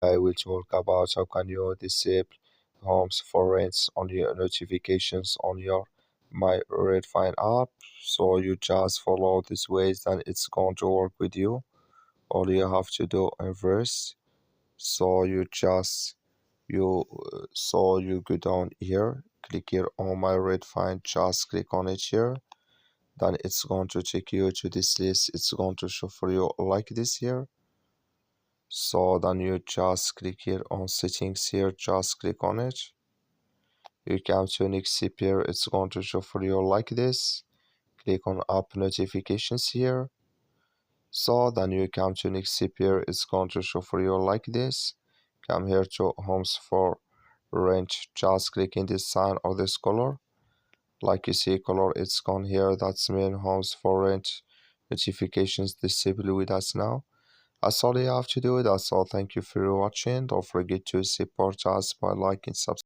I will talk about how can you disable homes for rents on your notifications on your My Redfin app. So you just follow these ways and it's going to work with you. All you have to do in first. So you go down here, click here on My Redfin, just click on it here. Then it's going to take you to this list. It's going to show for you like this here. So then you just click here on settings here, just click on it. You come to next here, it's going to show for you like this. Click on app notifications here. So then you come to next here, it's going to show for you like this. Come here to homes for rent, just click in this sign or this color. Like you see color, it's gone here. That's mean homes for rent notifications disabled with us now. That's all you have to do. That's all. Thank you for watching. Don't forget to support us by liking, subscribing.